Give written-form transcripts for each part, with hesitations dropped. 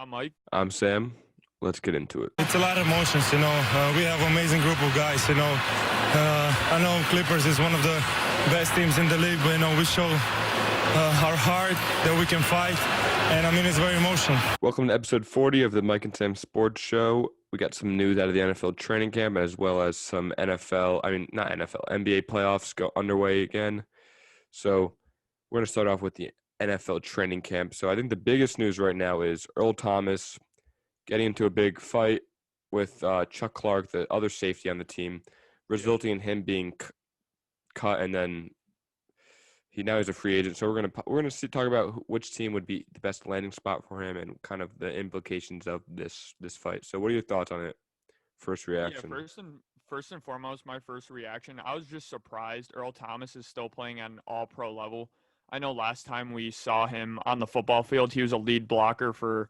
I'm Mike. I'm Sam. Let's get into it. It's a lot of emotions, we have an amazing group of guys, I know Clippers is one of the best teams in the league, but, we show our heart that we can fight, and, it's very emotional. Welcome to episode 40 of the Mike and Sam Sports Show. We got some news out of the NFL training camp as well as some NBA playoffs go underway again. So we're going to start off with the NFL training camp. So I think the biggest news right now is Earl Thomas getting into a big fight with Chuck Clark, the other safety on the team, resulting in him being cut, and then he now is a free agent. So we're gonna talk about which team would be the best landing spot for him and kind of the implications of this fight. So what are your thoughts on it? First reaction. Yeah, first and foremost, my first reaction, I was just surprised Earl Thomas is still playing at an all-pro level. I know last time we saw him on the football field, he was a lead blocker for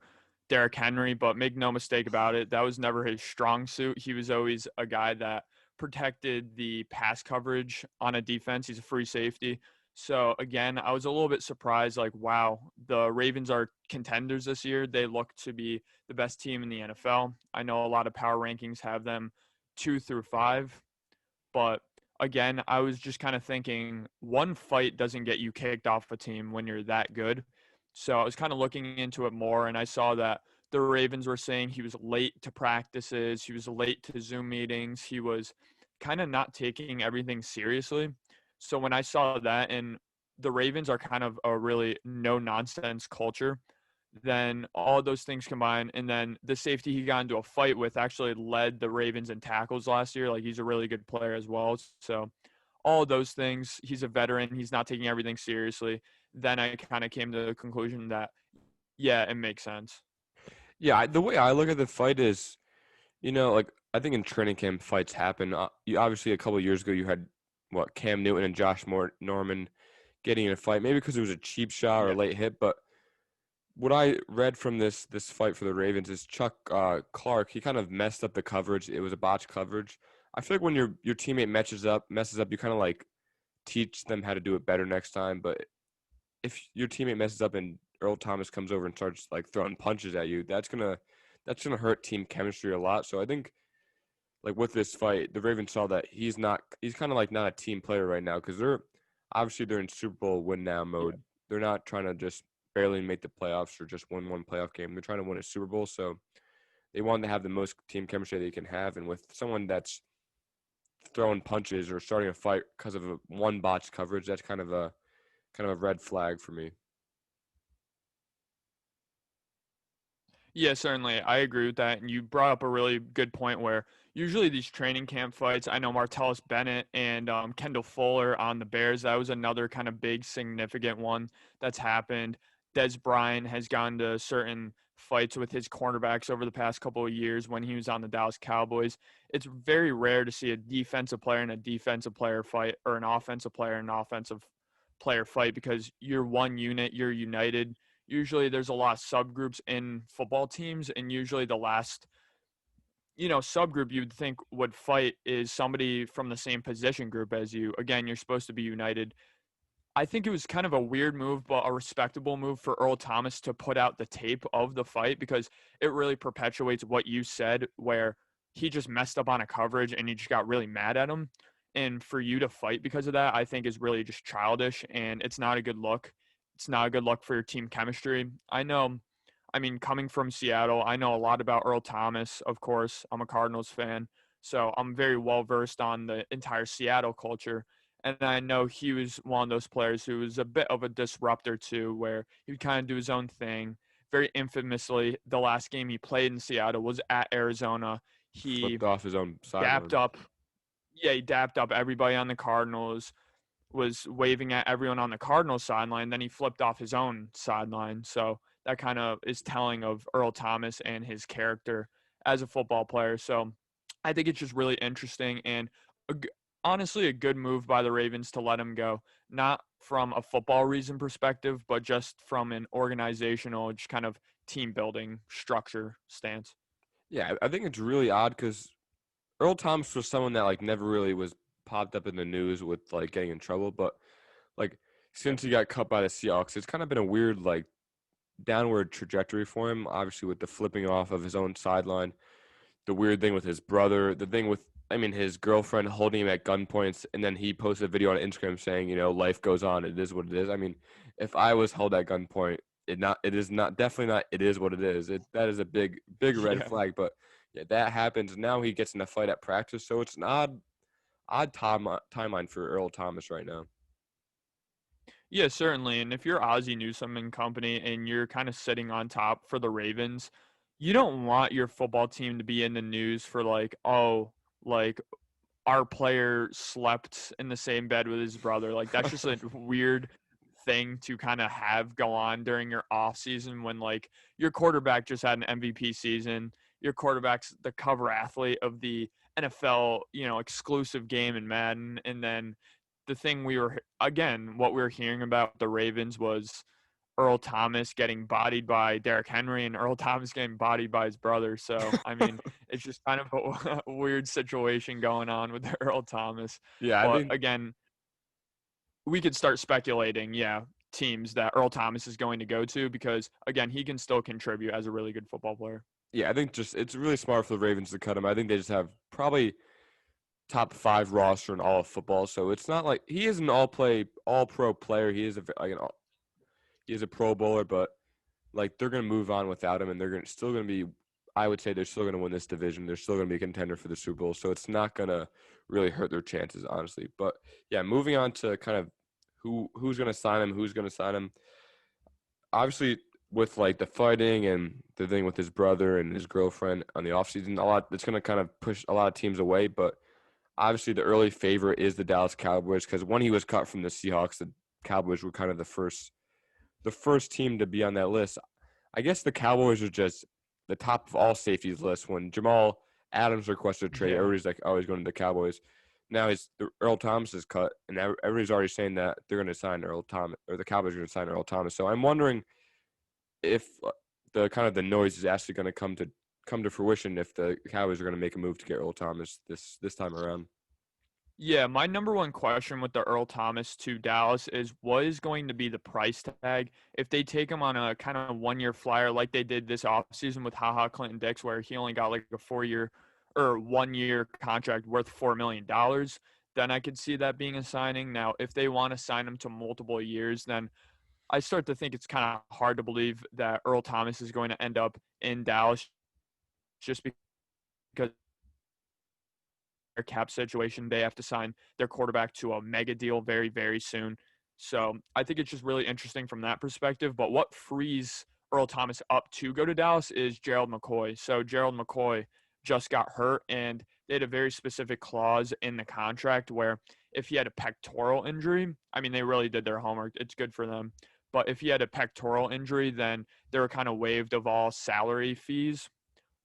Derrick Henry, but make no mistake about it, that was never his strong suit. He was always a guy that protected the pass coverage on a defense. He's a free safety. So, again, I was a little bit surprised, wow, the Ravens are contenders this year. They look to be the best team in the NFL. I know a lot of power rankings have them 2 through 5, but, again, I was just kind of thinking one fight doesn't get you kicked off a team when you're that good. So I was kind of looking into it more, and I saw that the Ravens were saying he was late to practices, he was late to Zoom meetings, he was kind of not taking everything seriously. So when I saw that, and the Ravens are kind of a really no-nonsense culture, then all those things combined, and then the safety he got into a fight with actually led the Ravens in tackles last year. He's a really good player as well. So all of those things, he's a veteran, he's not taking everything seriously. Then I kind of came to the conclusion that, yeah, it makes sense. Yeah, the way I look at the fight is, I think in training camp fights happen. Obviously, a couple of years ago, you had, Cam Newton and Josh Norman getting in a fight, maybe because it was a cheap shot or a late hit. But what I read from this fight for the Ravens is Chuck Clark, he kind of messed up the coverage. It was a botched coverage. I feel like when your teammate messes up, you kind of teach them how to do it better next time. But if your teammate messes up and Earl Thomas comes over and starts throwing punches at you, that's gonna hurt team chemistry a lot. So I think with this fight, the Ravens saw that he's kind of not a team player right now, because they're in Super Bowl win now mode. Yeah. They're not trying to just barely make the playoffs or just win one playoff game. They're trying to win a Super Bowl. So they want to have the most team chemistry they can have, and with someone that's throwing punches or starting a fight because of one botched coverage, that's kind of a red flag for me. Yeah, certainly. I agree with that. And you brought up a really good point where usually these training camp fights, I know Martellus Bennett and Kendall Fuller on the Bears, that was another kind of big, significant one that's happened. Des Bryant has gone to certain fights with his cornerbacks over the past couple of years when he was on the Dallas Cowboys. It's very rare to see a defensive player and a defensive player fight, or an offensive player and an offensive player fight, because you're one unit, you're united. Usually there's a lot of subgroups in football teams, and usually the last, subgroup you'd think would fight is somebody from the same position group as you. Again, you're supposed to be united. I think it was kind of a weird move, but a respectable move for Earl Thomas to put out the tape of the fight, because it really perpetuates what you said, where he just messed up on a coverage and you just got really mad at him. And for you to fight because of that, I think is really just childish, and it's not a good look. It's not a good look for your team chemistry. Coming from Seattle, I know a lot about Earl Thomas, of course. I'm a Cardinals fan, so I'm very well-versed on the entire Seattle culture. And I know he was one of those players who was a bit of a disruptor too, where he would kind of do his own thing. Very infamously, the last game he played in Seattle was at Arizona. He flipped off his own sideline. He dapped up everybody on the Cardinals, was waving at everyone on the Cardinals sideline. Then he flipped off his own sideline. So that kind of is telling of Earl Thomas and his character as a football player. So I think it's just really interesting, and honestly a good move by the Ravens to let him go, not from a football reason perspective, but just from an organizational, just kind of team building structure stance. Yeah, I think it's really odd because Earl Thomas was someone that never really was popped up in the news with getting in trouble, but since he got cut by the Seahawks, it's kind of been a weird downward trajectory for him. Obviously, with the flipping off of his own sideline, the weird thing with his brother, the thing with his girlfriend holding him at gunpoint, and then he posted a video on Instagram saying, life goes on. It is what it is. I mean, if I was held at gunpoint, it is not definitely not. It is what it is. That is a big red flag. But yeah, that happens. Now he gets in a fight at practice, so it's an odd timeline for Earl Thomas right now. Yeah, certainly. And if you're Ozzie Newsome and company and you're kind of sitting on top for the Ravens, you don't want your football team to be in the news for like, oh, like our player slept in the same bed with his brother. Like that's just a weird thing to kind of have go on during your off season when like your quarterback just had an MVP season. Your quarterback's the cover athlete of the NFL, exclusive game in Madden. And then the thing what we were hearing about the Ravens was Earl Thomas getting bodied by Derrick Henry and Earl Thomas getting bodied by his brother. So, I mean, it's just kind of a weird situation going on with Earl Thomas. Yeah, but again, we could start speculating, teams that Earl Thomas is going to go to because, again, he can still contribute as a really good football player. Yeah, I think it's really smart for the Ravens to cut him. I think they just have probably top 5 roster in all of football. So it's not like he is an all-pro player. He is a Pro Bowler, but like they're going to move on without him, and they're still going to be. I would say they're still going to win this division. They're still going to be a contender for the Super Bowl. So it's not going to really hurt their chances, honestly. But yeah, moving on to kind of who's going to sign him. Obviously, with like the fighting and the thing with his brother and his girlfriend on the offseason, it's going to kind of push a lot of teams away. But obviously, the early favorite is the Dallas Cowboys because when he was cut from the Seahawks, the Cowboys were kind of the first team to be on that list. I guess the Cowboys are just the top of all safeties list. When Jamal Adams requested a trade, everybody's like, oh, he's going to the Cowboys. Now Earl Thomas is cut, and everybody's already saying that they're going to sign Earl Thomas, or the Cowboys are going to sign Earl Thomas. So I'm wondering if the kind of the noise is actually going to come to fruition if the Cowboys are going to make a move to get Earl Thomas this time around. Yeah, my number one question with the Earl Thomas to Dallas is what is going to be the price tag if they take him on a kind of one-year flyer like they did this offseason with HaHa Clinton Dix where he only got like a 4-year or 1-year contract worth $4 million, then I could see that being a signing. Now, if they want to sign him to multiple years, then I start to think it's kind of hard to believe that Earl Thomas is going to end up in Dallas just because their cap situation, they have to sign their quarterback to a mega deal very, very soon. So I think it's just really interesting from that perspective. But what frees Earl Thomas up to go to Dallas is Gerald McCoy. So Gerald McCoy just got hurt, and they had a very specific clause in the contract where if he had a pectoral injury, I mean, they really did their homework. It's good for them. But if he had a pectoral injury, then they were kind of waived of all salary fees.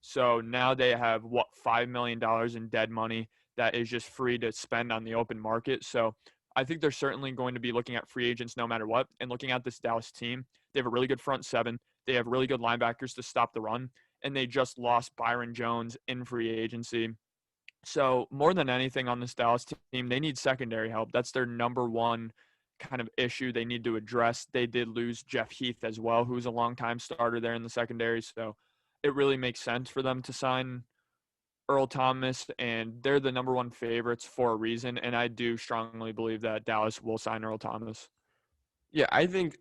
So now they have, $5 million in dead money that is just free to spend on the open market. So I think they're certainly going to be looking at free agents no matter what. And looking at this Dallas team, they have a really good front seven. They have really good linebackers to stop the run. And they just lost Byron Jones in free agency. So more than anything on this Dallas team, they need secondary help. That's their number one kind of issue they need to address. They did lose Jeff Heath as well, who's a longtime starter there in the secondary. So it really makes sense for them to sign Earl Thomas, and they're the number one favorites for a reason. And I do strongly believe that Dallas will sign Earl Thomas. Yeah, I think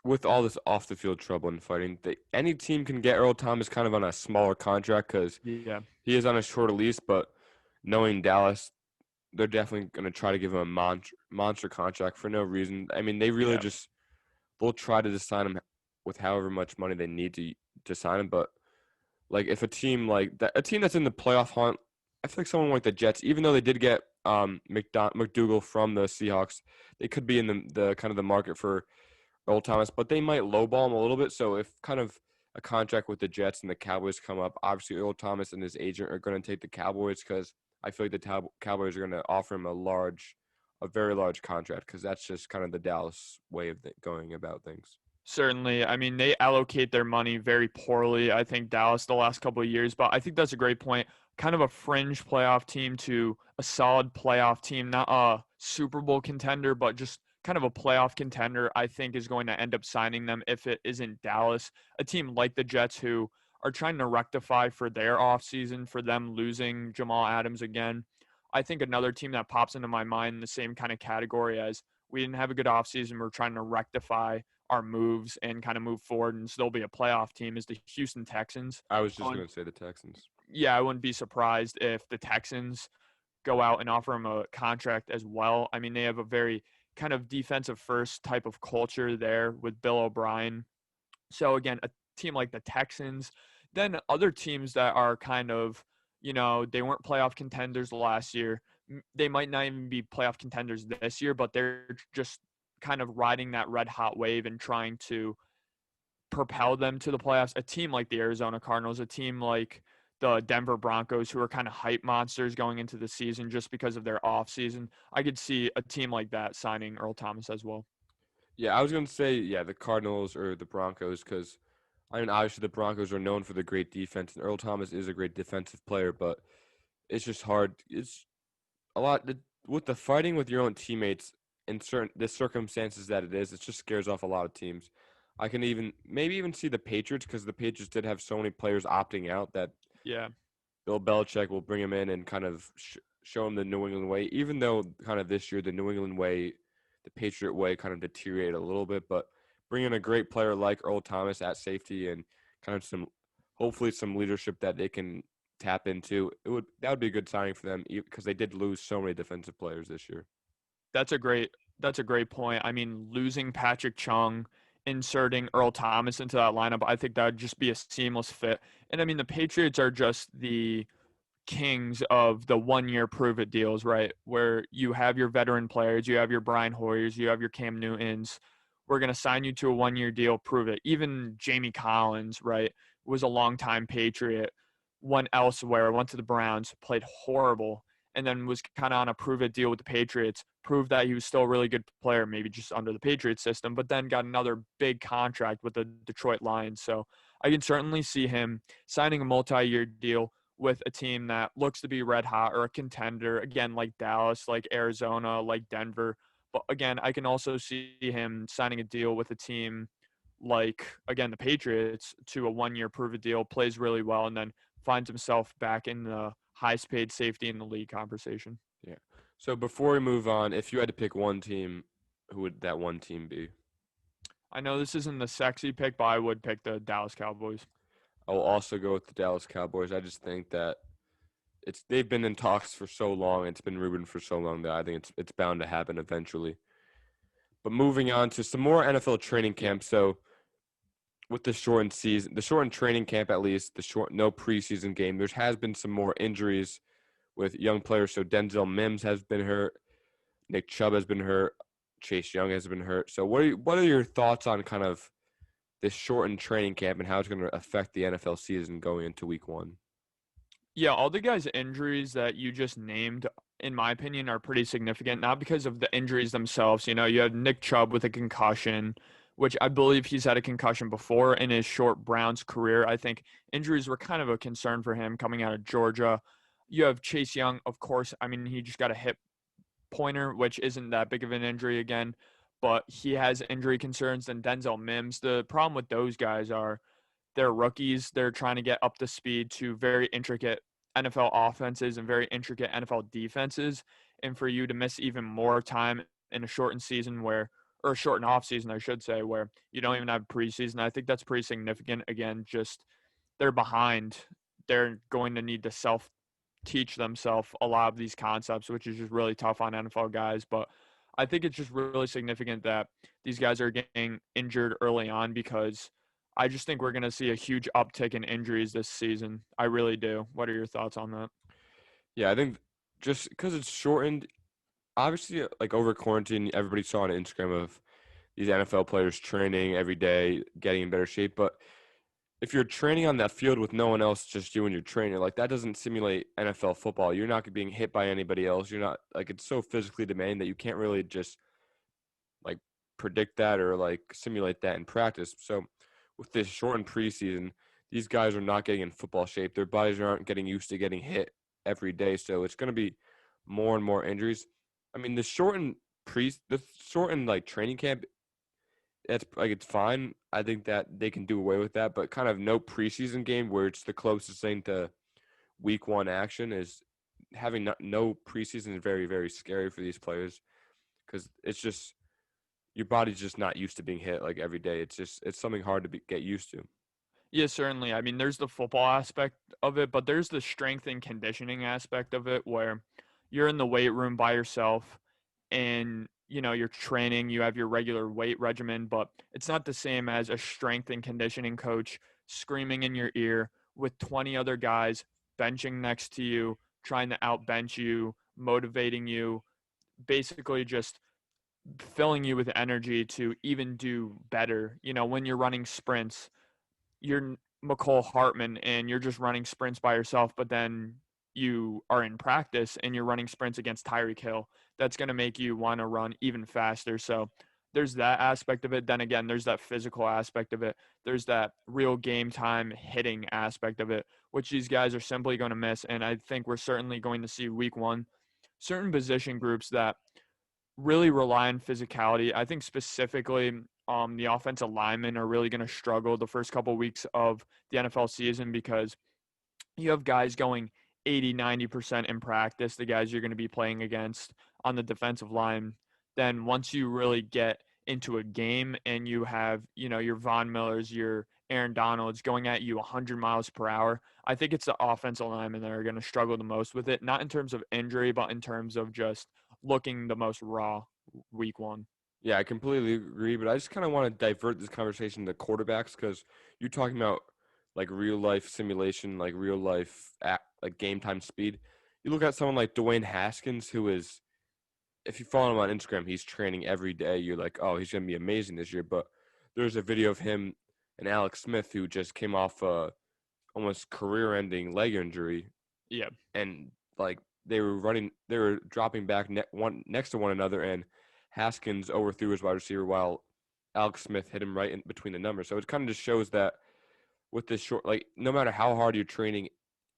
with all this off the field trouble and fighting, any team can get Earl Thomas kind of on a smaller contract because he is on a shorter lease. But knowing Dallas, they're definitely going to try to give him a monster contract for no reason. I mean, they really they'll try to just sign him with however much money they need to sign him. But like if a team like that, a team that's in the playoff hunt, I feel like someone like the Jets, even though they did get McDougal from the Seahawks, they could be in the kind of the market for Earl Thomas, but they might lowball him a little bit. So if kind of a contract with the Jets and the Cowboys come up, obviously Earl Thomas and his agent are going to take the Cowboys because I feel like the Cowboys are going to offer him a very large contract because that's just kind of the Dallas way of going about things. Certainly. I mean, they allocate their money very poorly, I think, Dallas, the last couple of years. But I think that's a great point. Kind of a fringe playoff team to a solid playoff team, not a Super Bowl contender, but just kind of a playoff contender, I think is going to end up signing them if it isn't Dallas. A team like the Jets who are trying to rectify for their offseason, for them losing Jamal Adams again. I think another team that pops into my mind in the same kind of category as we didn't have a good offseason, we're trying to rectify our moves and kind of move forward and still be a playoff team is the Houston Texans. I was just going to say the Texans. Yeah, I wouldn't be surprised if the Texans go out and offer him a contract as well. I mean, they have a very kind of defensive first type of culture there with Bill O'Brien. So again, a team like the Texans, then other teams that are kind of, they weren't playoff contenders last year. They might not even be playoff contenders this year, but they're just kind of riding that red hot wave and trying to propel them to the playoffs. A team like the Arizona Cardinals, a team like the Denver Broncos, who are kind of hype monsters going into the season just because of their offseason. I could see a team like that signing Earl Thomas as well. Yeah, I was going to say, the Cardinals or the Broncos because, I mean, obviously the Broncos are known for the great defense, and Earl Thomas is a great defensive player, but it's just hard. It's a lot with the fighting with your own teammates in the circumstances that it just scares off a lot of teams. I can maybe even see the Patriots because the Patriots did have so many players opting out that Bill Belichick will bring him in and kind of show him the New England way, even though kind of this year the New England way, the Patriot way kind of deteriorated a little bit, but bringing a great player like Earl Thomas at safety and kind of hopefully some leadership that they can tap into, that would be a good signing for them because they did lose so many defensive players this year. That's a great point. I mean, losing Patrick Chung, inserting Earl Thomas into that lineup, I think that would just be a seamless fit. And I mean, the Patriots are just the kings of the 1-year prove-it deals, right? Where you have your veteran players, you have your Brian Hoyers, you have your Cam Newtons. We're going to sign you to a 1-year deal, prove it. Even Jamie Collins, right, was a longtime Patriot, went elsewhere, went to the Browns, played horrible, and then was kind of on a prove-it deal with the Patriots, proved that he was still a really good player, maybe just under the Patriots system, but then got another big contract with the Detroit Lions. So I can certainly see him signing a multi-year deal with a team that looks to be red hot or a contender, again, like Dallas, like Arizona, like Denver. But again, I can also see him signing a deal with a team like, again, the Patriots to a 1-year prove-it deal, plays really well, and then finds himself back in the highest paid safety in the league conversation. Yeah. So before we move on, if you had to pick one team, who would that one team be? I know this isn't the sexy pick, but I would pick the Dallas Cowboys. I'll also go with the Dallas Cowboys. I just think that they've been in talks for so long, it's been rumored for so long that I think it's bound to happen eventually. But moving on to some more NFL training camps. So with the shortened season, the shortened training camp at least, no preseason game, there has been some more injuries with young players. So Denzel Mims has been hurt, Nick Chubb has been hurt, Chase Young has been hurt. So what are your thoughts on kind of this shortened training camp and how it's going to affect the NFL season going into week 1? Yeah, all the guys' injuries that you just named, in my opinion, are pretty significant, not because of the injuries themselves. You have Nick Chubb with a concussion, which I believe he's had a concussion before in his short Browns career. I think injuries were kind of a concern for him coming out of Georgia. You have Chase Young, of course. I mean, he just got a hip pointer, which isn't that big of an injury again, but he has injury concerns. And Denzel Mims, the problem with those guys are they're rookies. They're trying to get up to speed to very intricate NFL offenses and very intricate NFL defenses. And for you to miss even more time in a shortened season or a shortened off season, I should say, where you don't even have preseason, I think that's pretty significant. Again, just they're behind. They're going to need to self-teach themselves a lot of these concepts, which is just really tough on NFL guys. But I think it's just really significant that these guys are getting injured early on because I just think we're going to see a huge uptick in injuries this season. I really do. What are your thoughts on that? Yeah, I think just because it's shortened, obviously, like over quarantine, everybody saw on Instagram of these NFL players training every day, getting in better shape. But if you're training on that field with no one else, just you and your trainer, like that doesn't simulate NFL football. You're not being hit by anybody else. You're not it's so physically demanding that you can't really just like predict that or like simulate that in practice. So with this shortened preseason, these guys are not getting in football shape. Their bodies aren't getting used to getting hit every day. So it's going to be more and more injuries. I mean, the shortened the shortened like training camp, that's like it's fine. I think that they can do away with that, but kind of no preseason game where it's the closest thing to week one action is having no preseason is very, very scary for these players because it's just your body's just not used to being hit like every day. It's something hard to get used to. Yeah, certainly. I mean, there's the football aspect of it, but there's the strength and conditioning aspect of it where you're in the weight room by yourself and, you're training, you have your regular weight regimen, but it's not the same as a strength and conditioning coach screaming in your ear with 20 other guys benching next to you, trying to outbench you, motivating you, basically just filling you with energy to even do better. When you're running sprints, you're McCole Hartman and you're just running sprints by yourself, but then you are in practice and you're running sprints against Tyreek Hill. That's going to make you want to run even faster. So there's that aspect of it. Then again, there's that physical aspect of it. There's that real game time hitting aspect of it, which these guys are simply going to miss. And I think we're certainly going to see week one certain position groups that really rely on physicality. I think specifically the offensive linemen are really going to struggle the first couple of weeks of the NFL season because you have guys going 80, 90% in practice, the guys you're going to be playing against on the defensive line. Then once you really get into a game and you have, your Von Millers, your Aaron Donalds going at you 100 miles per hour, I think it's the offensive linemen that are going to struggle the most with it, not in terms of injury, but in terms of just looking the most raw week one. Yeah, I completely agree, but I just kind of want to divert this conversation to quarterbacks because you're talking about like real life simulation, like real life like game time speed. You look at someone like Dwayne Haskins, who is, if you follow him on Instagram, he's training every day. You're like, oh, he's gonna be amazing this year. But there's a video of him and Alex Smith who just came off a almost career-ending leg injury, Yeah. and like they were dropping back next to one another, and Haskins overthrew his wide receiver while Alex Smith hit him right in between the numbers. So it kind of just shows that with this short, like no matter how hard you're training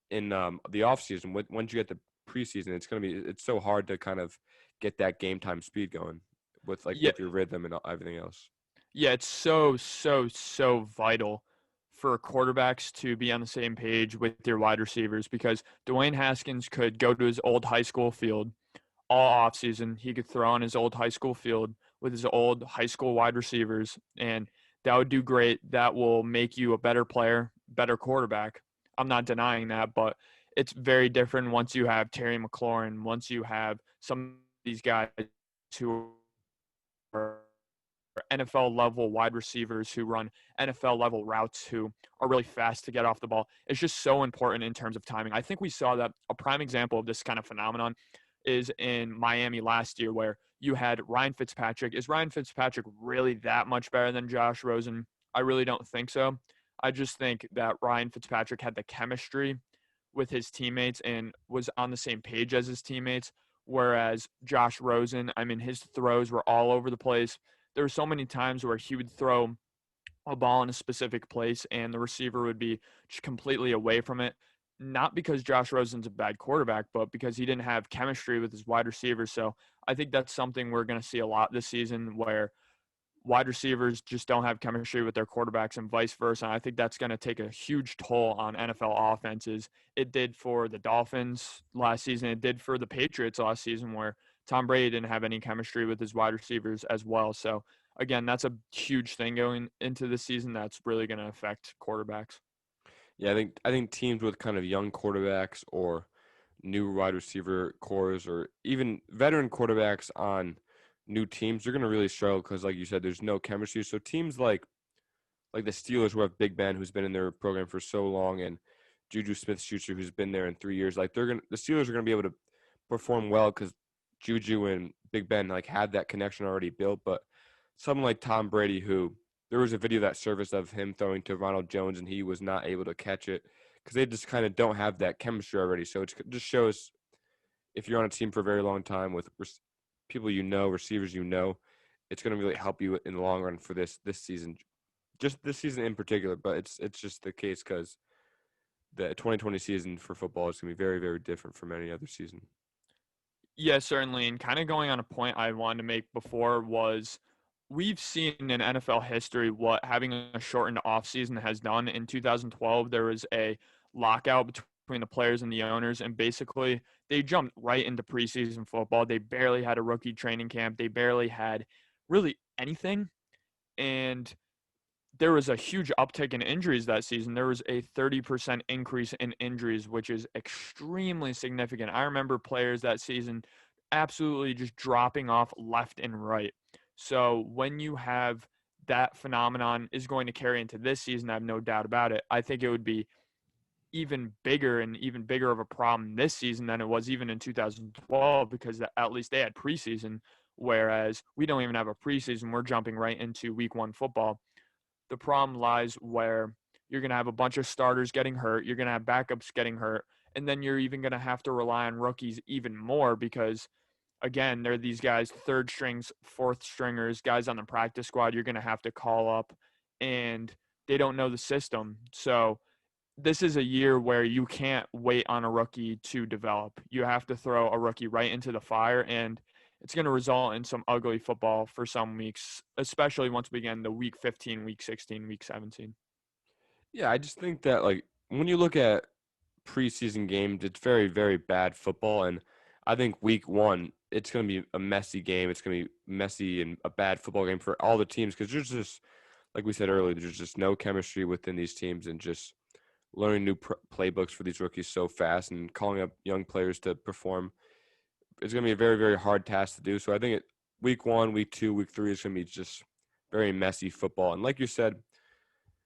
in the off season, once you get the preseason, it's so hard to kind of get that game time speed going with Yeah. with your rhythm and everything else. Yeah, it's so, so, so vital for quarterbacks to be on the same page with their wide receivers because Dwayne Haskins could go to his old high school field all offseason. He could throw on his old high school field with his old high school wide receivers, and that would do great. That will make you a better player, better quarterback. I'm not denying that, but it's very different once you have Terry McLaurin, once you have some of these guys who are NFL level wide receivers who run NFL level routes who are really fast to get off the ball. It's just so important in terms of timing. I think we saw that a prime example of this kind of phenomenon is in Miami last year where you had Ryan Fitzpatrick. Is Ryan Fitzpatrick really that much better than Josh Rosen? I really don't think so. I just think that Ryan Fitzpatrick had the chemistry with his teammates and was on the same page as his teammates, whereas Josh Rosen, I mean, his throws were all over the place. There were so many times where he would throw a ball in a specific place and the receiver would be just completely away from it. Not because Josh Rosen's a bad quarterback, but because he didn't have chemistry with his wide receivers. So I think that's something we're going to see a lot this season where wide receivers just don't have chemistry with their quarterbacks and vice versa. And I think that's going to take a huge toll on NFL offenses. It did for the Dolphins last season. It did for the Patriots last season where Tom Brady didn't have any chemistry with his wide receivers as well. So again, that's a huge thing going into the season that's really going to affect quarterbacks. Yeah, I think teams with kind of young quarterbacks or new wide receiver cores or even veteran quarterbacks on new teams, they're going to really struggle because, like you said, there's no chemistry. So teams like the Steelers, who have Big Ben, who's been in their program for so long, and Juju Smith-Schuster, who's been there in 3 years, like the Steelers are going to be able to perform well because Juju and Big Ben like had that connection already built. But someone like Tom Brady, who there was a video that surfaced of him throwing to Ronald Jones, and he was not able to catch it because they just kind of don't have that chemistry already. So it just shows if you're on a team for a very long time with people receivers it's going to really help you in the long run for this season, just this season in particular. But it's just the case because the 2020 season for football is going to be very, very different from any other season. Yeah, certainly. And kind of going on a point I wanted to make before was we've seen in NFL history what having a shortened offseason has done. In 2012, there was a lockout between the players and the owners, and basically they jumped right into preseason football. They barely had a rookie training camp, they barely had really anything. And there was a huge uptick in injuries that season. There was a 30% increase in injuries, which is extremely significant. I remember players that season absolutely just dropping off left and right. So when you have that phenomenon is going to carry into this season, I have no doubt about it. I think it would be even bigger and even bigger of a problem this season than it was even in 2012 because at least they had preseason, whereas we don't even have a preseason. We're jumping right into week one football. The problem lies where you're going to have a bunch of starters getting hurt, you're going to have backups getting hurt, and then you're even going to have to rely on rookies even more because, again, they're these guys, third strings, fourth stringers, guys on the practice squad you're going to have to call up, and they don't know the system. So this is a year where you can't wait on a rookie to develop. You have to throw a rookie right into the fire, and it's going to result in some ugly football for some weeks, especially once we get into week 15, week 16, week 17. Yeah, I just think that like when you look at preseason games, it's very, very bad football. And I think week one, it's going to be a messy game. It's going to be messy and a bad football game for all the teams because there's just, like we said earlier, there's just no chemistry within these teams and just learning new playbooks for these rookies so fast and calling up young players to perform. It's going to be a very, very hard task to do. So I think week one, week two, week three is going to be just very messy football. And like you said,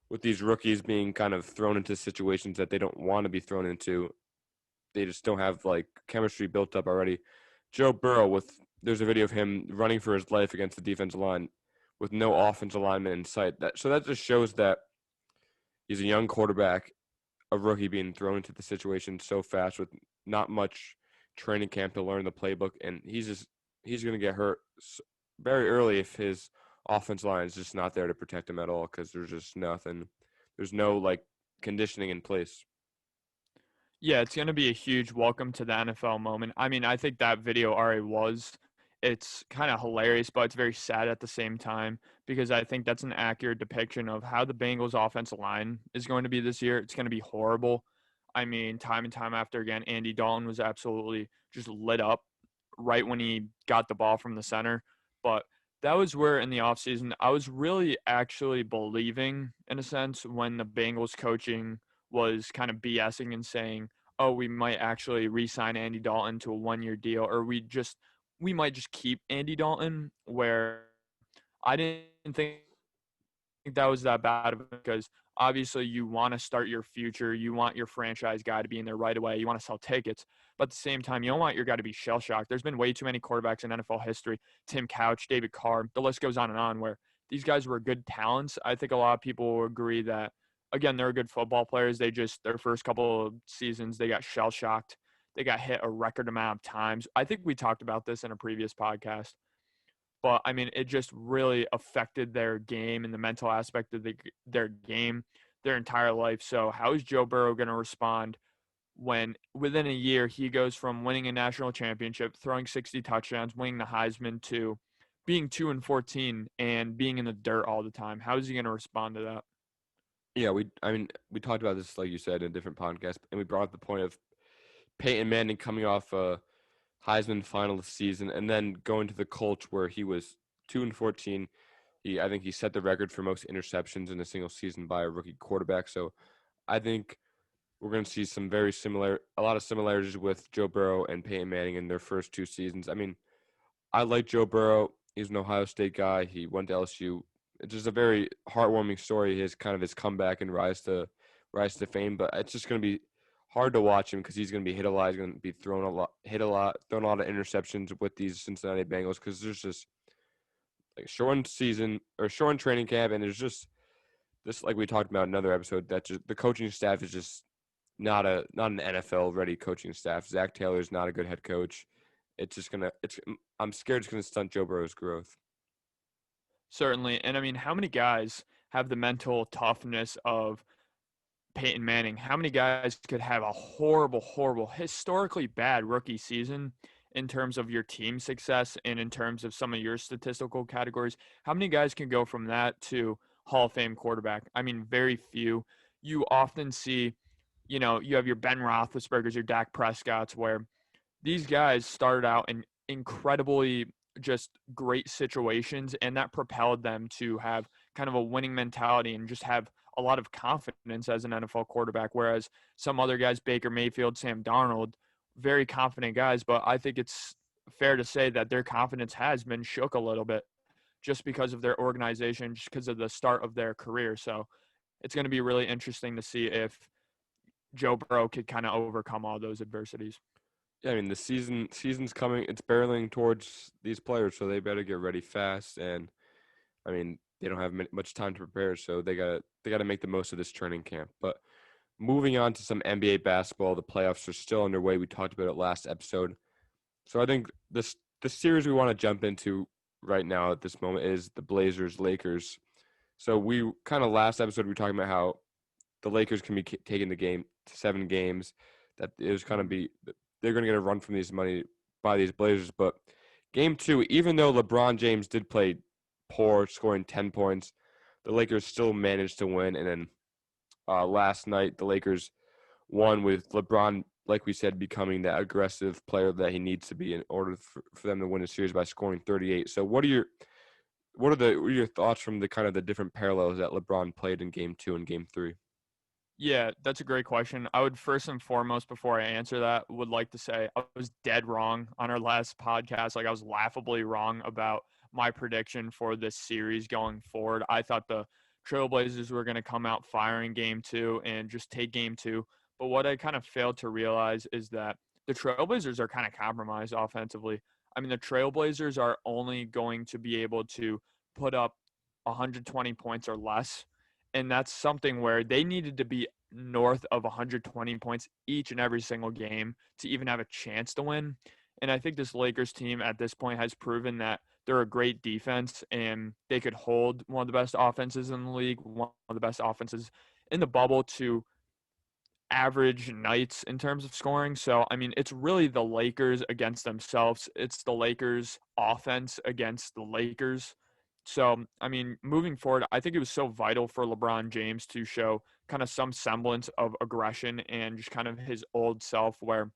with these rookies being kind of thrown into situations that they don't want to be thrown into. They just don't have like chemistry built up already. Joe Burrow there's a video of him running for his life against the defensive line with no offensive lineman in sight. So that just shows that he's a young quarterback, a rookie being thrown into the situation so fast with not much training camp to learn the playbook, and he's going to get hurt very early if his offensive line is just not there to protect him at all because there's just nothing. There's no like conditioning in place. Yeah, it's going to be a huge welcome to the NFL moment. I mean, I think that video already was. It's kind of hilarious, but it's very sad at the same time because I think that's an accurate depiction of how the Bengals offensive line is going to be this year. It's going to be horrible. I mean, time and time after again, Andy Dalton was absolutely just lit up right when he got the ball from the center. But that was where in the offseason, I was really actually believing, in a sense, when the Bengals coaching was kind of BSing and saying, oh, we might actually re-sign Andy Dalton to a one-year deal, or we might just keep Andy Dalton, where I didn't think that was that bad of it because obviously you want to start your future. You want your franchise guy to be in there right away. You want to sell tickets. But at the same time, you don't want your guy to be shell-shocked. There's been way too many quarterbacks in NFL history, Tim Couch, David Carr, the list goes on and on, where these guys were good talents. I think a lot of people will agree that, again, they're good football players. Their first couple of seasons, they got shell-shocked. They got hit a record amount of times. I think we talked about this in a previous podcast. But, I mean, it just really affected their game and the mental aspect of their game their entire life. So how is Joe Burrow going to respond when within a year he goes from winning a national championship, throwing 60 touchdowns, winning the Heisman, to being 2-14 and being in the dirt all the time? How is he going to respond to that? Yeah, we talked about this, like you said, in a different podcast, and we brought up the point of Peyton Manning coming off a Heisman finalist season and then going to the Colts where he was 2-14. I think he set the record for most interceptions in a single season by a rookie quarterback. So I think we're going to see a lot of similarities with Joe Burrow and Peyton Manning in their first two seasons. I mean, I like Joe Burrow. He's an Ohio State guy. He went to LSU. It's just a very heartwarming story. His comeback and rise to fame. But it's just going to be hard to watch him because he's going to be hit a lot. He's going to be throwing a lot of interceptions with these Cincinnati Bengals because there's just like shortened season or shortened training camp, and there's just this, like we talked about in another episode, that just the coaching staff is just not an NFL ready coaching staff. Zach Taylor is not a good head coach. I'm scared it's gonna stunt Joe Burrow's growth. Certainly. And, I mean, how many guys have the mental toughness of Peyton Manning? How many guys could have a horrible, historically bad rookie season in terms of your team success and in terms of some of your statistical categories. How many guys can go from that to Hall of Fame quarterback? I mean, very few. You often see, you have your Ben Roethlisbergers, your Dak Prescotts, where these guys started out in incredibly just great situations, and that propelled them to have kind of a winning mentality and just have a lot of confidence as an NFL quarterback. Whereas some other guys, Baker Mayfield, Sam Darnold, very confident guys, but I think it's fair to say that their confidence has been shook a little bit just because of their organization, just because of the start of their career. So it's going to be really interesting to see if Joe Burrow could kind of overcome all those adversities. Yeah, I mean the season's coming. It's barreling towards these players, so they better get ready fast. And I mean they don't have much time to prepare, so they gotta make the most of this training camp. But moving on to some NBA basketball, the playoffs are still underway. We talked about it last episode. So I think the series we want to jump into right now at this moment is the Blazers Lakers. So we kind of last episode we were talking about how the Lakers can be taking the game to 7 games. That it was kind of be they're going to get a run from these money by these Blazers. But game 2, even though LeBron James did play poor, scoring 10 points, the Lakers still managed to win. And then last night the Lakers won with LeBron, like we said, becoming that aggressive player that he needs to be in order for them to win the series by scoring 38. So what are your thoughts from the kind of the different parallels that LeBron played in game 2 and game 3? Yeah, that's a great question. I would first and foremost, before I answer that, would like to say I was dead wrong on our last podcast. Like, I was laughably wrong about my prediction for this series going forward. I thought the Trailblazers were going to come out firing game 2 and just take game 2. But what I kind of failed to realize is that the Trailblazers are kind of compromised offensively. I mean, the Trailblazers are only going to be able to put up 120 points or less, and that's something where they needed to be north of 120 points each and every single game to even have a chance to win. And I think this Lakers team at this point has proven that they're a great defense and they could hold one of the best offenses in the league, one of the best offenses in the bubble, to average nights in terms of scoring. So, I mean, it's really the Lakers against themselves. It's the Lakers offense against the Lakers. So, I mean, moving forward, I think it was so vital for LeBron James to show kind of some semblance of aggression and just kind of his old self where,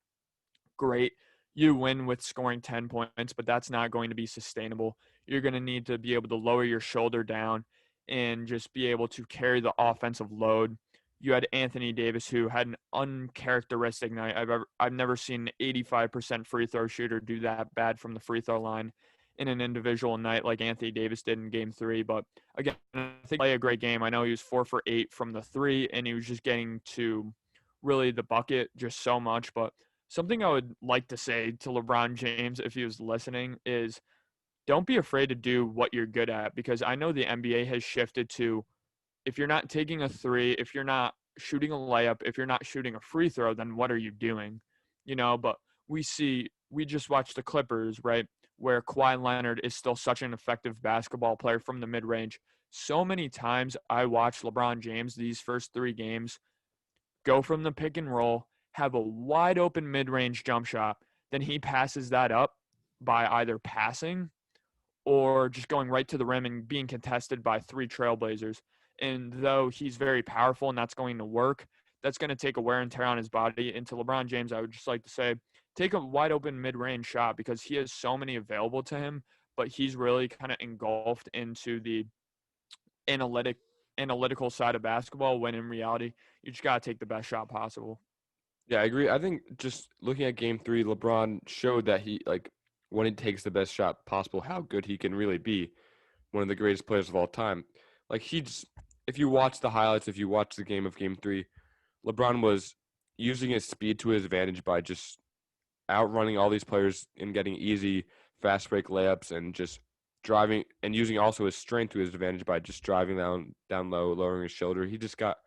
great, you win with scoring 10 points, but that's not going to be sustainable. You're going to need to be able to lower your shoulder down and just be able to carry the offensive load. You had Anthony Davis, who had an uncharacteristic night. I've never seen an 85% free throw shooter do that bad from the free throw line in an individual night like Anthony Davis did in game 3. But again, I think he played a great game. I know he was 4 for 8 from the 3, and he was just getting to really the bucket just so much. But something I would like to say to LeBron James, if he was listening, is don't be afraid to do what you're good at, because I know the NBA has shifted to, if you're not taking a 3, if you're not shooting a layup, if you're not shooting a free throw, then what are you doing? But we just watched the Clippers, right, where Kawhi Leonard is still such an effective basketball player from the mid-range. So many times I watched LeBron James these first 3 games go from the pick and roll, have a wide open mid-range jump shot, then he passes that up by either passing or just going right to the rim and being contested by 3 Trailblazers. And though he's very powerful and that's going to work, that's going to take a wear and tear on his body. And to LeBron James, I would just like to say, take a wide open mid-range shot, because he has so many available to him, but he's really kind of engulfed into the analytical side of basketball, when in reality, you just got to take the best shot possible. Yeah, I agree. I think just looking at game 3, LeBron showed that he, like, when he takes the best shot possible, how good he can really be. One of the greatest players of all time. Like, if you watch the highlights, if you watch the game of game 3, LeBron was using his speed to his advantage by just outrunning all these players and getting easy fast break layups, and just driving, and using also his strength to his advantage by just driving down low, lowering his shoulder. He just got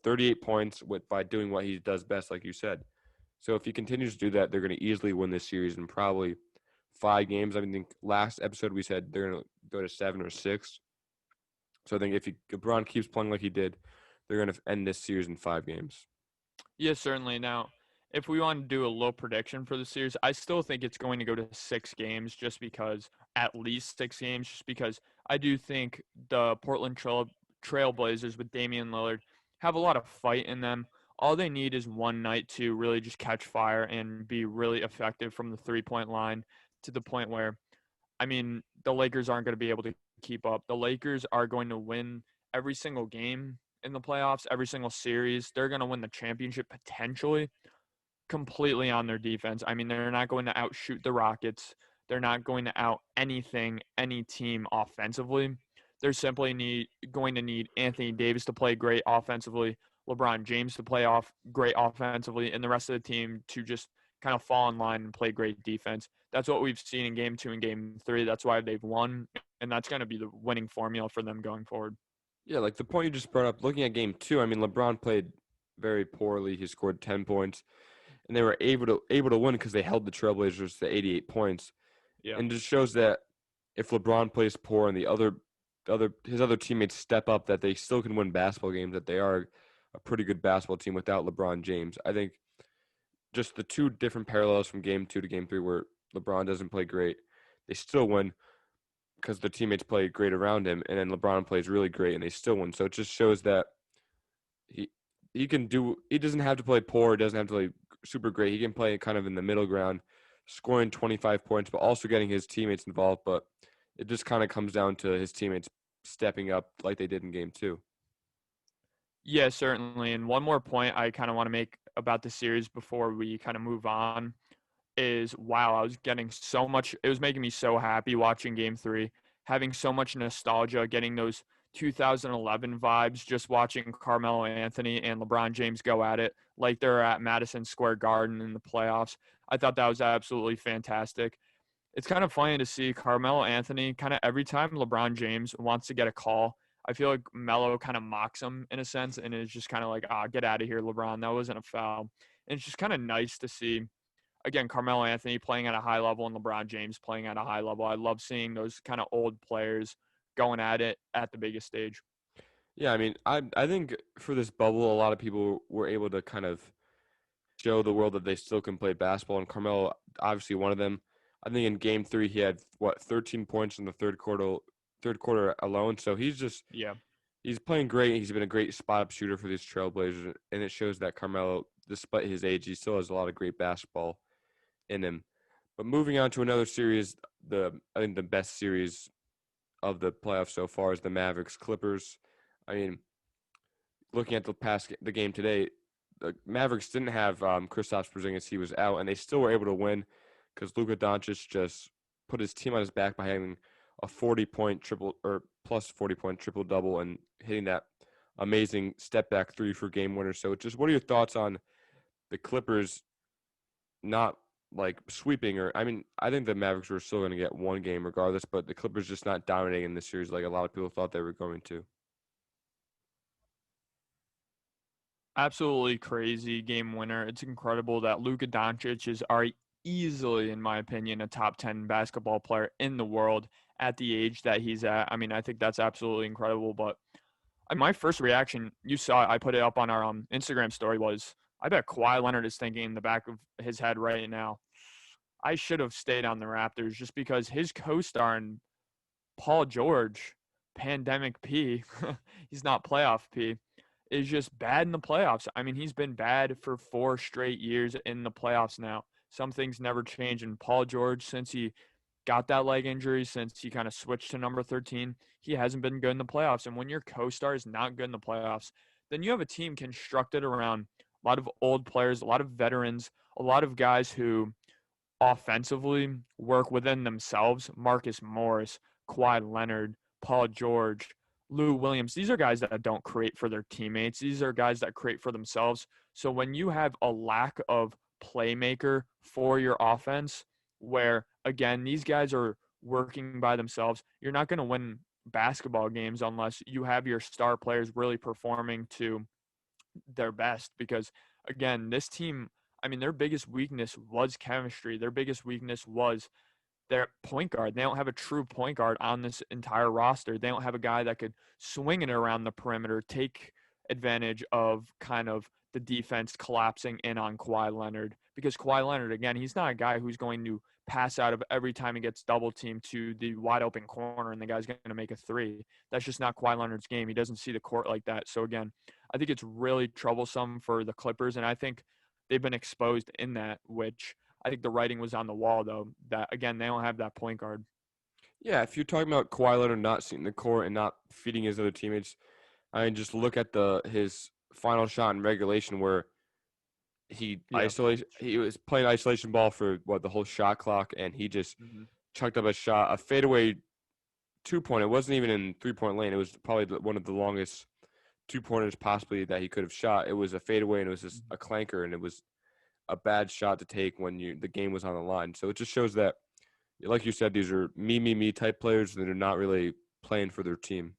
38 points by doing what he does best, like you said. So if he continues to do that, they're going to easily win this series in probably 5 games. I think last episode we said they're going to go to 7 or 6. So I think if LeBron keeps playing like he did, they're going to end this series in 5 games. Yeah, certainly. Now, if we want to do a little prediction for the series, I still think it's going to go to 6 games just because, at least 6 games, just because I do think the Portland Trailblazers with Damian Lillard have a lot of fight in them. All they need is one night to really just catch fire and be really effective from the 3-point line to the point where, I mean, the Lakers aren't going to be able to keep up. The Lakers are going to win every single game in the playoffs, every single series. They're going to win the championship potentially completely on their defense. I mean, they're not going to outshoot the Rockets. They're not going to out any team offensively. They're simply going to need Anthony Davis to play great offensively, LeBron James to play off great offensively, and the rest of the team to just kind of fall in line and play great defense. That's what we've seen in Game 2 and Game 3. That's why they've won, and that's going to be the winning formula for them going forward. Yeah, like the point you just brought up, looking at Game 2, I mean, LeBron played very poorly. He scored 10 points, and they were able to win because they held the Trailblazers to 88 points. Yeah. And it just shows that if LeBron plays poor and his other teammates step up, that they still can win basketball games, that they are a pretty good basketball team without LeBron James. I think just the two different parallels from Game 2 to Game 3 where LeBron doesn't play great, they still win because the teammates play great around him, and then LeBron plays really great and they still win. So it just shows that he doesn't have to play poor, doesn't have to play super great. He can play kind of in the middle ground, scoring 25 points, but also getting his teammates involved. But it just kind of comes down to his teammates stepping up like they did in Game 2. Yeah, certainly. And one more point I kind of want to make about the series before we kind of move on is, wow, I was getting so much. It was making me so happy watching Game 3, having so much nostalgia, getting those 2011 vibes, just watching Carmelo Anthony and LeBron James go at it like they're at Madison Square Garden in the playoffs. I thought that was absolutely fantastic. It's kind of funny to see Carmelo Anthony kind of every time LeBron James wants to get a call, I feel like Melo kind of mocks him in a sense, and it's just kind of like, get out of here, LeBron. That wasn't a foul. And it's just kind of nice to see, again, Carmelo Anthony playing at a high level and LeBron James playing at a high level. I love seeing those kind of old players going at it at the biggest stage. Yeah, I mean, I think for this bubble, a lot of people were able to kind of show the world that they still can play basketball, and Carmelo, obviously one of them. I think in Game 3 he had 13 points in the third quarter alone. So he's playing great. He's been a great spot-up shooter for these Trailblazers, and it shows that Carmelo, despite his age, he still has a lot of great basketball in him. But moving on to another series, I think the best series of the playoffs so far is the Mavericks Clippers. I mean, looking at the game today, the Mavericks didn't have Kristaps Porzingis. He was out, and they still were able to win because Luka Doncic just put his team on his back by having a 40-point plus 40-point triple-double and hitting that amazing step-back three for game winner. So just what are your thoughts on the Clippers not like sweeping I think the Mavericks were still going to get one game regardless, but the Clippers just not dominating in this series like a lot of people thought they were going to. Absolutely crazy game winner. It's incredible that Luka Doncic is easily, in my opinion, a top 10 basketball player in the world at the age that he's at. I mean, I think that's absolutely incredible. But my first reaction, you saw it, I put it up on our Instagram story, was I bet Kawhi Leonard is thinking in the back of his head right now, I should have stayed on the Raptors, just because his co-star and Paul George, Pandemic P, he's not playoff P, is just bad in the playoffs. I mean, he's been bad for 4 straight years in the playoffs now. Some things never change. And Paul George, since he got that leg injury, since he kind of switched to number 13, he hasn't been good in the playoffs. And when your co-star is not good in the playoffs, then you have a team constructed around a lot of old players, a lot of veterans, a lot of guys who offensively work within themselves. Marcus Morris, Kawhi Leonard, Paul George, Lou Williams. These are guys that don't create for their teammates. These are guys that create for themselves. So when you have a lack of playmaker for your offense, where, again, these guys are working by themselves, you're not going to win basketball games unless you have your star players really performing to their best. Because, again, this team, I mean, their biggest weakness was chemistry. Their biggest weakness was their point guard. They don't have a true point guard on this entire roster. They don't have a guy that could swing it around the perimeter, take advantage of kind of the defense collapsing in on Kawhi Leonard, because Kawhi Leonard, again, he's not a guy who's going to pass out of every time he gets double teamed to the wide open corner and the guy's going to make a three. That's just not Kawhi Leonard's game. He doesn't see the court like that. So again, I think it's really troublesome for the Clippers, and I think they've been exposed in that, which I think the writing was on the wall, though, that, again, they don't have that point guard. Yeah, if you're talking about Kawhi Leonard not seeing the court and not feeding his other teammates, I mean, just look at his final shot in regulation where he was playing isolation ball for the whole shot clock, and he just chucked up a fadeaway 2-point. It wasn't even in 3-point lane. It was probably one of the longest 2-pointers possibly that he could have shot. It was a fadeaway, and it was just a clanker, and it was a bad shot to take when the game was on the line. So it just shows that, like you said, these are me type players that are not really playing for their team.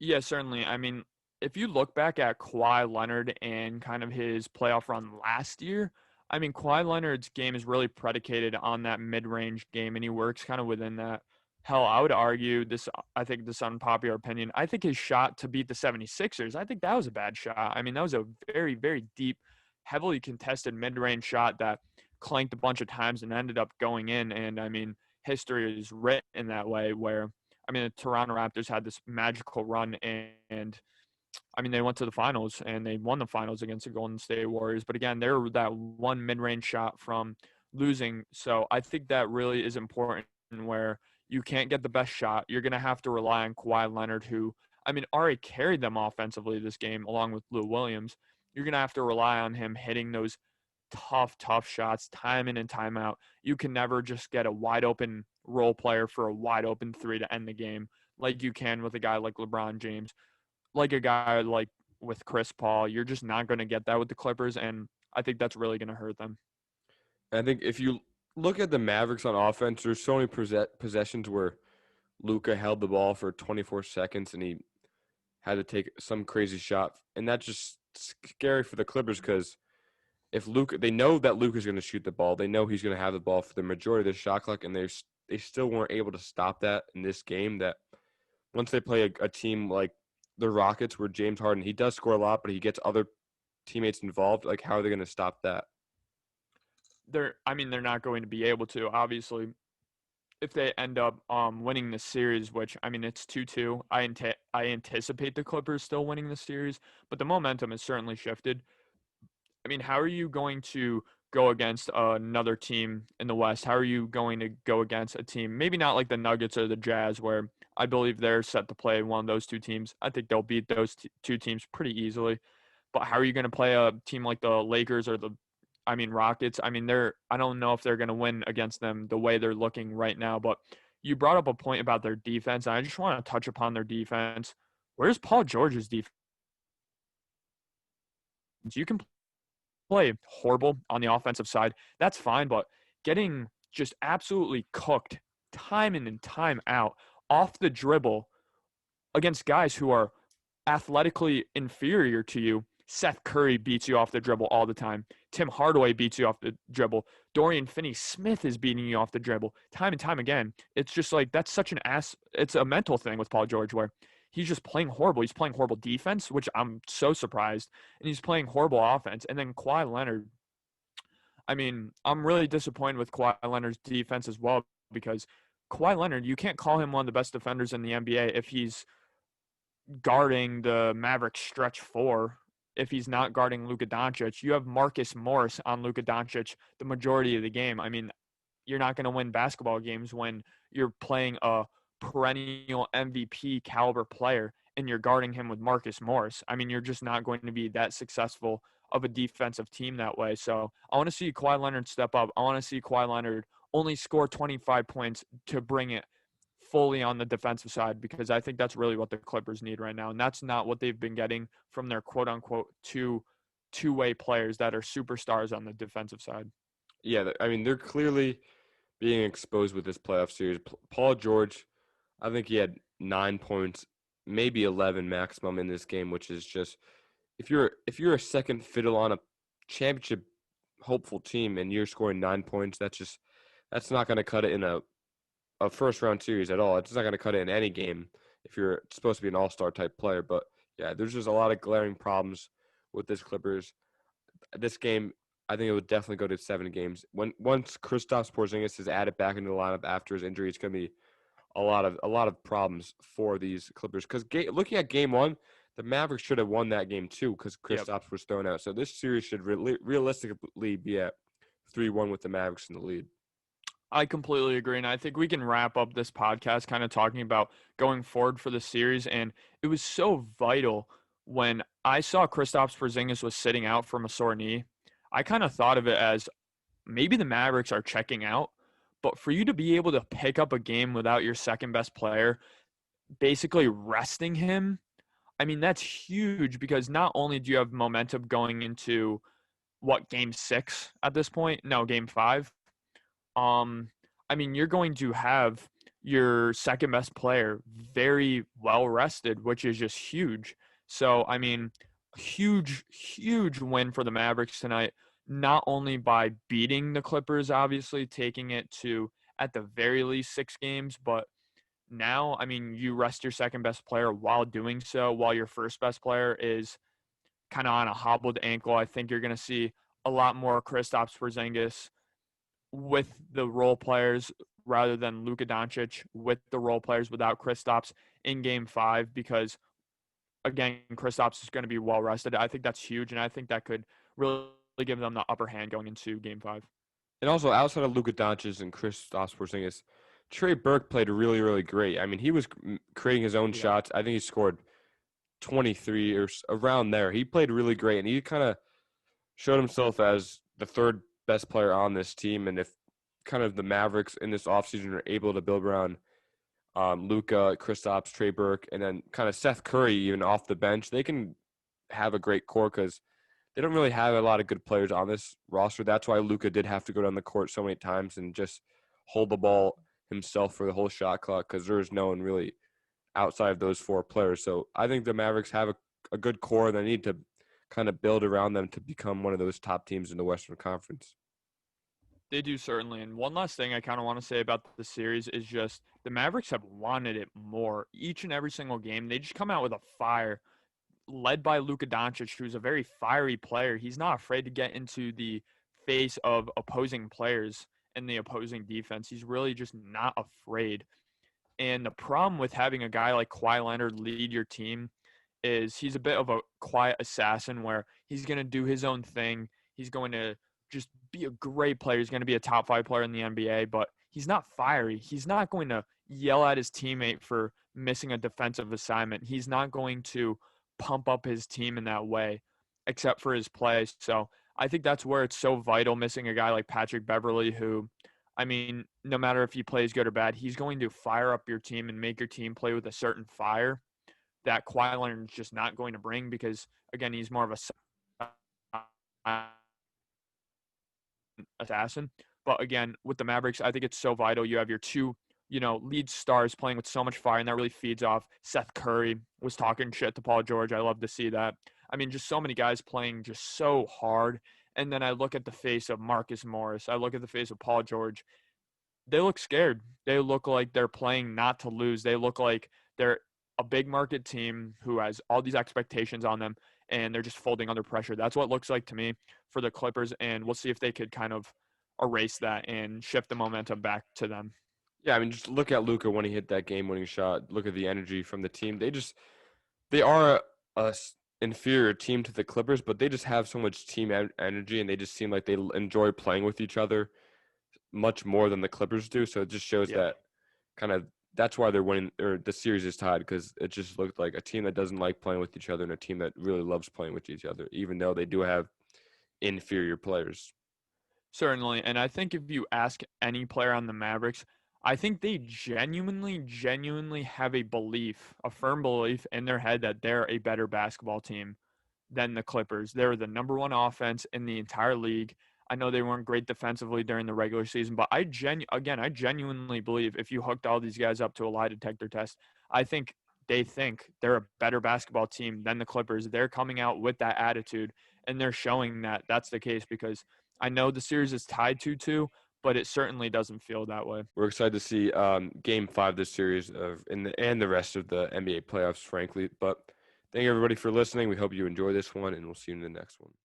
Yeah, certainly. I mean, if you look back at Kawhi Leonard and kind of his playoff run last year, I mean, Kawhi Leonard's game is really predicated on that mid-range game, and he works kind of within that. Hell, I would argue this, I think this unpopular opinion, I think his shot to beat the 76ers, I think that was a bad shot. I mean, that was a very, very deep, heavily contested mid-range shot that clanked a bunch of times and ended up going in. And, I mean, history is written in that way where, I mean, the Toronto Raptors had this magical run, and I mean, they went to the finals and they won the finals against the Golden State Warriors. But again, they're that one mid-range shot from losing. So I think that really is important, where you can't get the best shot. You're going to have to rely on Kawhi Leonard, who, I mean, already carried them offensively this game along with Lou Williams. You're going to have to rely on him hitting those tough shots time in and time out. You can never just get a wide open role player for a wide open three to end the game like you can with a guy like LeBron James, like a guy like with Chris Paul. You're just not going to get that with the Clippers, and I think that's really going to hurt them. I think if you look at the Mavericks on offense, there's so many possessions where Luka held the ball for 24 seconds and he had to take some crazy shot. And that's just scary for the Clippers because if Luka, they know that Luka's going to shoot the ball. They know he's going to have the ball for the majority of the shot clock, and they still weren't able to stop that in this game. That once they play a team like the Rockets where James Harden, he does score a lot, but he gets other teammates involved, like how are they going to stop that? They're not going to be able to, obviously, if they end up winning the series, which, I mean, it's 2-2. I anticipate the Clippers still winning the series, but the momentum has certainly shifted. I mean, how are you going to go against another team in the West? How are you going to go against a team, maybe not like the Nuggets or the Jazz, where I believe they're set to play one of those two teams? I think they'll beat those two teams pretty easily. But how are you going to play a team like the Lakers or Rockets? I mean, I don't know if they're going to win against them the way they're looking right now. But you brought up a point about their defense, and I just want to touch upon their defense. Where's Paul George's defense? You can play horrible on the offensive side. That's fine, but getting just absolutely cooked time in and time out off the dribble against guys who are athletically inferior to you. Seth Curry beats you off the dribble all the time. Tim Hardaway beats you off the dribble. Dorian Finney-Smith is beating you off the dribble time and time again. It's just like that's such an it's a mental thing with Paul George where he's just playing horrible. He's playing horrible defense, which I'm so surprised, and he's playing horrible offense. And then Kawhi Leonard, I mean, I'm really disappointed with Kawhi Leonard's defense as well because Kawhi Leonard, you can't call him one of the best defenders in the NBA if he's guarding the Mavericks stretch four. If he's not guarding Luka Doncic, you have Marcus Morris on Luka Doncic the majority of the game. I mean, you're not going to win basketball games when you're playing a perennial MVP caliber player and you're guarding him with Marcus Morris. I mean, you're just not going to be that successful of a defensive team that way. So I want to see Kawhi Leonard step up. I want to see Kawhi Leonard only score 25 points to bring it fully on the defensive side, because I think that's really what the Clippers need right now. And that's not what they've been getting from their quote unquote two-way players that are superstars on the defensive side. Yeah, I mean, they're clearly being exposed with this playoff series. Paul George, I think he had 9 points, maybe 11 maximum in this game, which is just if you're a second fiddle on a championship hopeful team and you're scoring 9 points, that's not going to cut it in a first round series at all. It's not going to cut it in any game if you're supposed to be an all-star type player. But yeah, there's just a lot of glaring problems with this Clippers. This game, I think it would definitely go to 7 games. Once Kristaps Porzingis is added back into the lineup after his injury, it's going to be a lot of problems for these Clippers. Because looking at Game 1, the Mavericks should have won that game too because Kristaps was thrown out. So this series should realistically be at 3-1 with the Mavericks in the lead. I completely agree, and I think we can wrap up this podcast kind of talking about going forward for the series. And it was so vital when I saw Kristaps Porzingis was sitting out from a sore knee. I kind of thought of it as maybe the Mavericks are checking out, but for you to be able to pick up a game without your second best player, basically resting him, I mean, that's huge because not only do you have momentum going into game 6 at this point? No, game 5. I mean, you're going to have your second best player very well rested, which is just huge. So, I mean, huge win for the Mavericks tonight, not only by beating the Clippers, obviously taking it to at the very least 6 games, but now, I mean, you rest your second best player while doing so, while your first best player is kind of on a hobbled ankle. I think you're going to see a lot more Kristaps Porzingis with the role players rather than Luka Doncic with the role players without Kristaps in Game 5 because, again, Kristaps is going to be well rested. I think that's huge, and I think that could really give them the upper hand going into Game 5. And also, outside of Luka Doncic and Kristaps Porzingis, Trey Burke played really, really great. I mean, he was creating his own shots. I think he scored 23 or around there. He played really great, and he kind of showed himself as the third best player on this team. And if kind of the Mavericks in this offseason are able to build around Luka, Kristaps, Trey Burke, and then kind of Seth Curry even off the bench, they can have a great core because they don't really have a lot of good players on this roster. That's why Luka did have to go down the court so many times and just hold the ball himself for the whole shot clock because there's no one really outside of those 4 players. So I think the Mavericks have a good core. They need to kind of build around them to become one of those top teams in the Western Conference. They do, certainly. And one last thing I kind of want to say about the series is just the Mavericks have wanted it more. Each and every single game, they just come out with a fire, led by Luka Doncic, who's a very fiery player. He's not afraid to get into the face of opposing players in the opposing defense. He's really just not afraid. And the problem with having a guy like Kawhi Leonard lead your team is he's a bit of a quiet assassin where he's going to do his own thing. He's going to just be a great player. He's going to be a top 5 player in the NBA, but he's not fiery. He's not going to yell at his teammate for missing a defensive assignment. He's not going to pump up his team in that way, except for his play. So I think that's where it's so vital missing a guy like Patrick Beverley, who, I mean, no matter if he plays good or bad, he's going to fire up your team and make your team play with a certain fire that Kawhi Leonard is just not going to bring because, again, he's more of a assassin. But, again, with the Mavericks, I think it's so vital. You have your 2, lead stars playing with so much fire, and that really feeds off. Seth Curry was talking shit to Paul George. I love to see that. I mean, just so many guys playing just so hard. And then I look at the face of Marcus Morris. I look at the face of Paul George. They look scared. They look like they're playing not to lose. They look like they're a big market team who has all these expectations on them, and they're just folding under pressure. That's what it looks like to me for the Clippers, and we'll see if they could kind of erase that and shift the momentum back to them. Yeah, I mean, just look at Luka when he hit that game-winning shot. Look at the energy from the team. They are a inferior team to the Clippers, but they just have so much team energy, and they just seem like they enjoy playing with each other much more than the Clippers do. So it just shows that kind of that's why they're winning, or the series is tied, because it just looked like a team that doesn't like playing with each other and a team that really loves playing with each other, even though they do have inferior players. Certainly, and I think if you ask any player on the Mavericks, I think they genuinely have a belief, a firm belief in their head that they're a better basketball team than the Clippers. They're the number 1 offense in the entire league. I know they weren't great defensively during the regular season, but I genuinely believe if you hooked all these guys up to a lie detector test, I think they think they're a better basketball team than the Clippers. They're coming out with that attitude, and they're showing that that's the case because I know the series is tied 2-2, but it certainly doesn't feel that way. We're excited to see Game 5 this series and the rest of the NBA playoffs, frankly. But Thank you, everybody, for listening. We hope you enjoy this one, and we'll see you in the next one.